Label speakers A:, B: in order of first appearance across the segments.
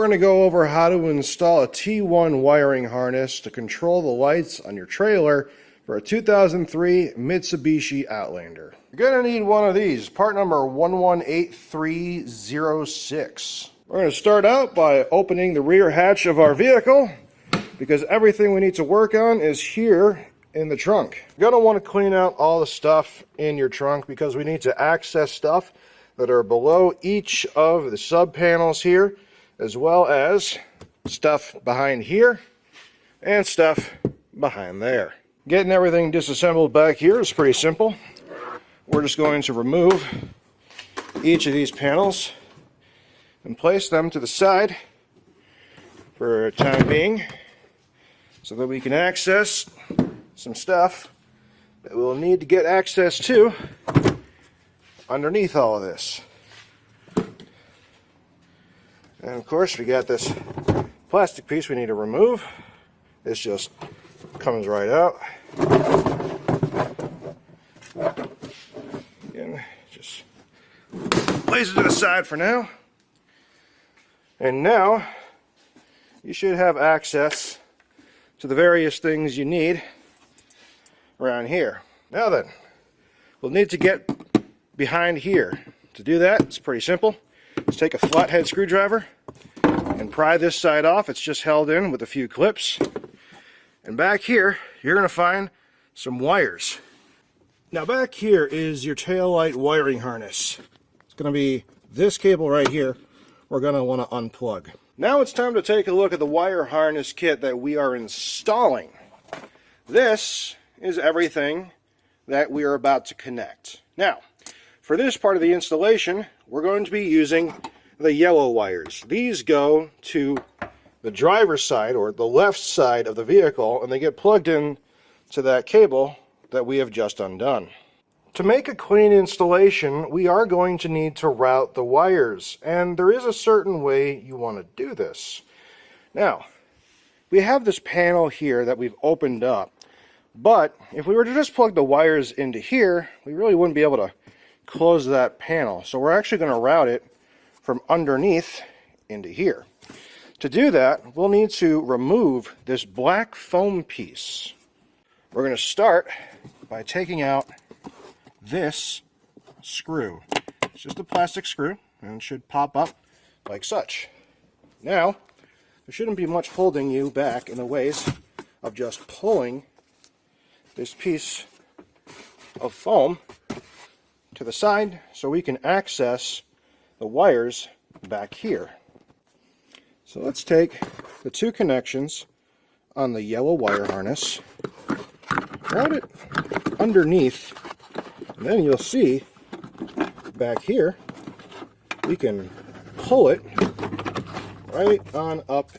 A: we're going to go over how to install a T1 wiring harness to control the lights on your trailer for a 2003 Mitsubishi Outlander. You're going to need one of these, part number 118306. We're going to start out by opening the rear hatch of our vehicle, because everything we need to work on is here in the trunk. You're going to want to clean out all the stuff in your trunk because we need to access stuff that are below each of the sub panels here, as well as stuff behind here and stuff behind there. Getting everything disassembled back here is pretty simple. We're just going to remove each of these panels and place them to the side for the time being so that we can access some stuff that we'll need to get access to underneath all of this. And of course we got this plastic piece we need to remove. This just comes right out. Again, just place it to the side for now. And now you should have access to the various things you need around here. Now then, we'll need to get behind here. To do that, it's pretty simple. Just take a flathead screwdriver and pry this side off. It's just held in with a few clips. And back here, you're going to find some wires. Now back here is your taillight wiring harness. It's going to be this cable right here we're going to want to unplug. Now it's time to take a look at the wire harness kit that we are installing. This is everything that we are about to connect. Now, for this part of the installation, we're going to be using the yellow wires. These go to the driver's side, or the left side of the vehicle, and they get plugged in to that cable that we have just undone. To make a clean installation, we are going to need to route the wires, and there is a certain way you want to do this. Now, we have this panel here that we've opened up, but if we were to just plug the wires into here, we really wouldn't be able to close that panel. So we're actually going to route it from underneath into here. To do that, we'll need to remove this black foam piece. We're going to start by taking out this screw. It's just a plastic screw and it should pop up like such. Now, there shouldn't be much holding you back in the ways of just pulling this piece of foam to the side so we can access the wires back here. So let's take the two connections on the yellow wire harness, route it underneath, and then you'll see back here we can pull it right on up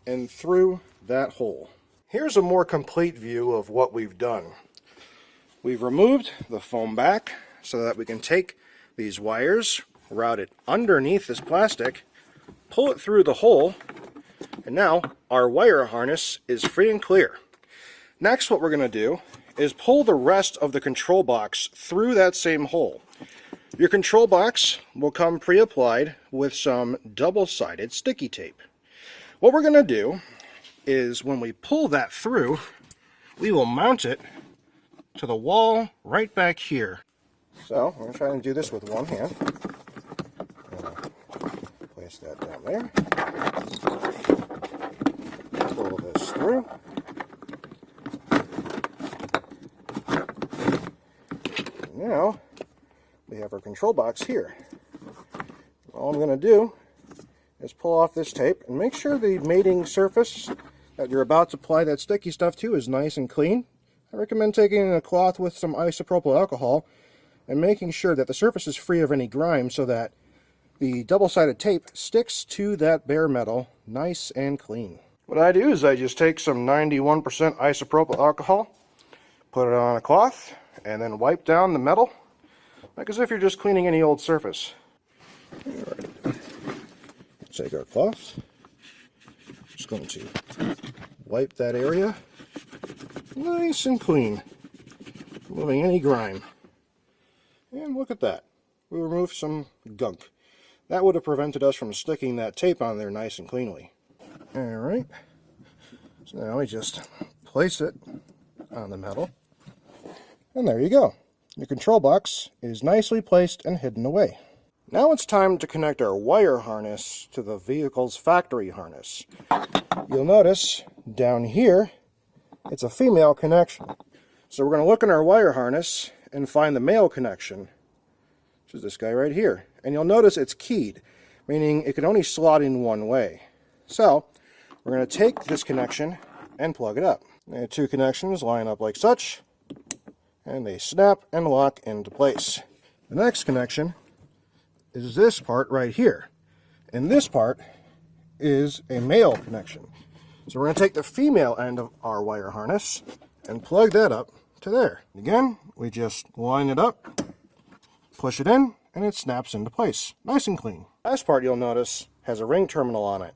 A: and through that hole. Here's a more complete view of what we've done. We've removed the foam back so that we can take these wires, route it underneath this plastic, pull it through the hole, and now our wire harness is free and clear. Next, what we're going to do is pull the rest of the control box through that same hole. Your control box will come pre-applied with some double-sided sticky tape. What we're going to do is when we pull that through, we will mount it to the wall right back here. So I'm going to try and do this with one hand. Place that down there. Pull this through. Now we have our control box here. All I'm going to do is pull off this tape and make sure the mating surface that you're about to apply that sticky stuff to is nice and clean. I recommend taking a cloth with some isopropyl alcohol and making sure that the surface is free of any grime so that the double-sided tape sticks to that bare metal nice and clean. What I do is I just take some 91% isopropyl alcohol, put it on a cloth, and then wipe down the metal like as if you're just cleaning any old surface. Alright. Take our cloth, just going to wipe that area nice and clean, removing any grime. And look at that, we removed some gunk. That would have prevented us from sticking that tape on there nice and cleanly. Alright, so now we just place it on the metal, and there you go. Your control box is nicely placed and hidden away. Now it's time to connect our wire harness to the vehicle's factory harness. You'll notice down here, it's a female connection. So we're going to look in our wire harness and find the male connection, which is this guy right here. And you'll notice it's keyed, meaning it can only slot in one way. So we're going to take this connection and plug it up. The two connections line up like such, and they snap and lock into place. The next connection is this part right here. And this part is a male connection. So we're going to take the female end of our wire harness and plug that up to there. Again, we just line it up, push it in, and it snaps into place. Nice and clean. Last part you'll notice has a ring terminal on it.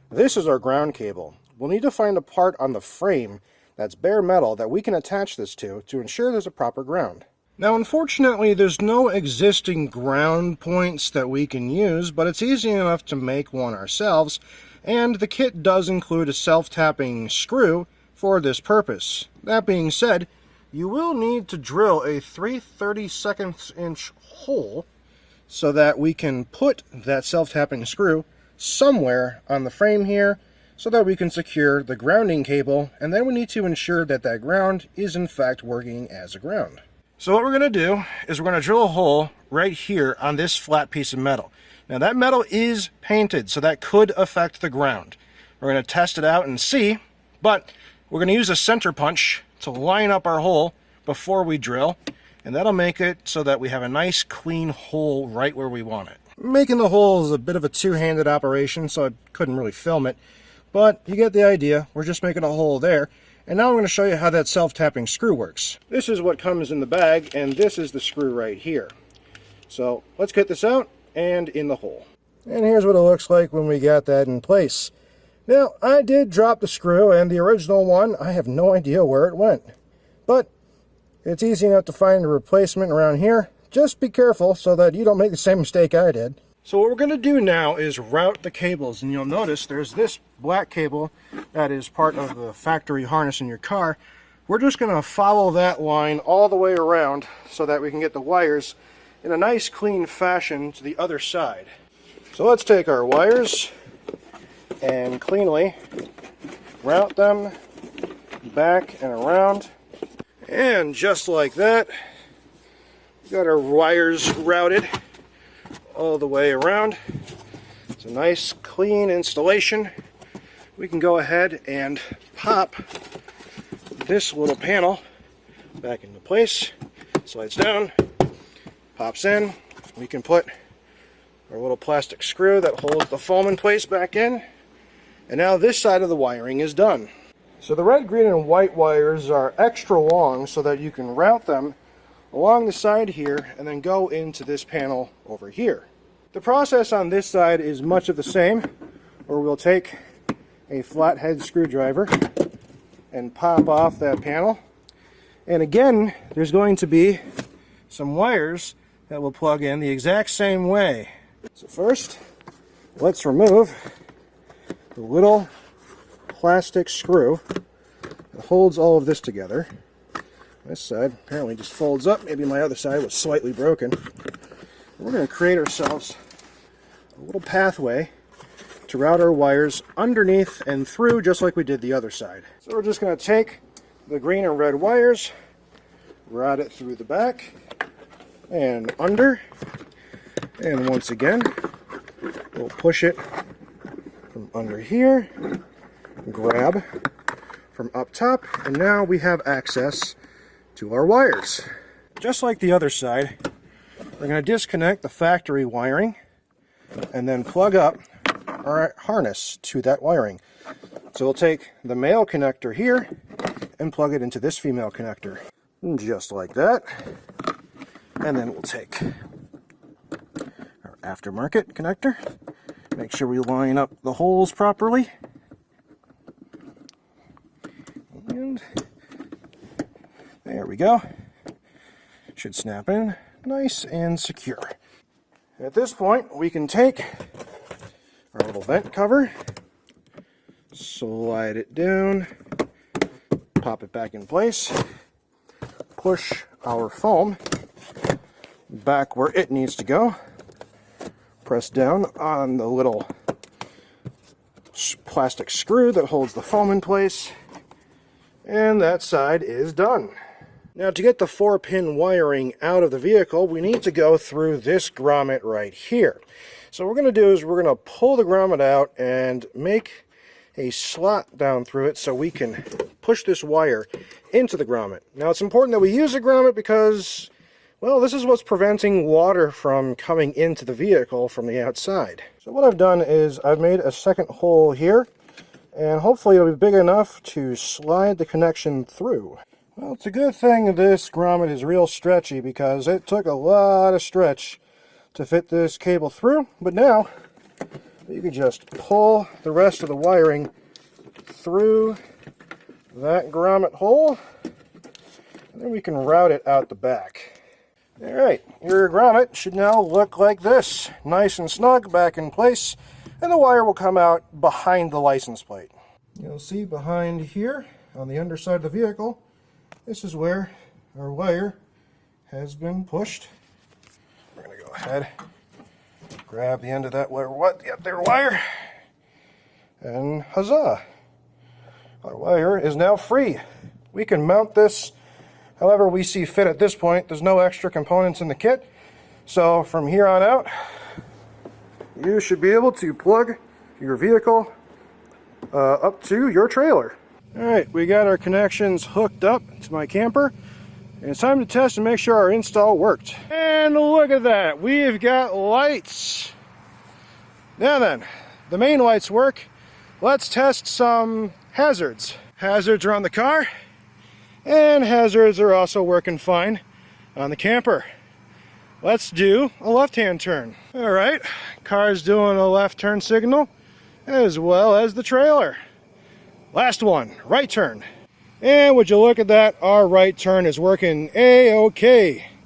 A: This is our ground cable. We'll need to find a part on the frame that's bare metal that we can attach this to ensure there's a proper ground. Now unfortunately there's no existing ground points that we can use, but it's easy enough to make one ourselves, and the kit does include a self-tapping screw for this purpose. That being said, you will need to drill a 3/32 inch hole so that we can put that self-tapping screw somewhere on the frame here so that we can secure the grounding cable, and then we need to ensure that that ground is in fact working as a ground. So what we're going to do is we're going to drill a hole right here on this flat piece of metal. Now that metal is painted, so that could affect the ground. We're going to test it out and see, but we're going to use a center punch to line up our hole before we drill, and that'll make it so that we have a nice clean hole right where we want it. Making the hole is a bit of a two-handed operation, so I couldn't really film it, but you get the idea. We're just making a hole there. And now I'm going to show you how that self-tapping screw works. This is what comes in the bag, and this is the screw right here. So let's get this out and in the hole. And here's what it looks like when we got that in place. Now, I did drop the screw, and the original one, I have no idea where it went. But it's easy enough to find a replacement around here. Just be careful so that you don't make the same mistake I did. So what we're going to do now is route the cables, and you'll notice there's this black cable that is part of the factory harness in your car. We're just going to follow that line all the way around so that we can get the wires in a nice clean fashion to the other side. So let's take our wires and cleanly route them back and around, and just like that, we got our wires routed all the way around. It's a nice clean installation. We can go ahead and pop this little panel back into place. Slides down, pops in. We can put our little plastic screw that holds the foam in place back in. And now this side of the wiring is done. So the red, green, and white wires are extra long so that you can route them along the side here and then go into this panel over here. The process on this side is much of the same, where we'll take a flathead screwdriver and pop off that panel. And again, there's going to be some wires that will plug in the exact same way. So first, let's remove the little plastic screw that holds all of this together. This side apparently just folds up. Maybe my other side was slightly broken. We're going to create ourselves a little pathway to route our wires underneath and through, just like we did the other side. So we're just going to take the green and red wires, route it through the back and under, and once again we'll push it from under here, grab from up top, and now we have access to our wires. Just like the other side, we're going to disconnect the factory wiring and then plug up our harness to that wiring. So we'll take the male connector here and plug it into this female connector, just like that. And then we'll take our aftermarket connector, make sure we line up the holes properly, and there we go. Should snap in nice and secure. At this point, we can take our little vent cover, slide it down, pop it back in place, push our foam back where it needs to go, press down on the little plastic screw that holds the foam in place, and that side is done. Now, to get the 4-pin wiring out of the vehicle, we need to go through this grommet right here. So what we're going to do is we're going to pull the grommet out and make a slot down through it so we can push this wire into the grommet. Now, it's important that we use a grommet because, well, this is what's preventing water from coming into the vehicle from the outside. So what I've done is I've made a second hole here, and hopefully it'll be big enough to slide the connection through. Well, it's a good thing this grommet is real stretchy because it took a lot of stretch to fit this cable through, but now you can just pull the rest of the wiring through that grommet hole, and then we can route it out the back. Alright, your grommet should now look like this, nice and snug back in place, and the wire will come out behind the license plate. You'll see behind here on the underside of the vehicle, this is where our wire has been pushed. We're going to go ahead, grab the end of that wire, and huzzah! Our wire is now free. We can mount this however we see fit at this point. There's no extra components in the kit, so from here on out, you should be able to plug your vehicle up to your trailer. Alright, we got our connections hooked up to my camper, and it's time to test and make sure our install worked. And look at that, we've got lights. Now then, the main lights work. Let's test some hazards. Hazards are on the car, and hazards are also working fine on the camper. Let's do a left-hand turn. Alright, car's doing a left turn signal, as well as the trailer. Last one, right turn. And would you look at that, our right turn is working A-OK.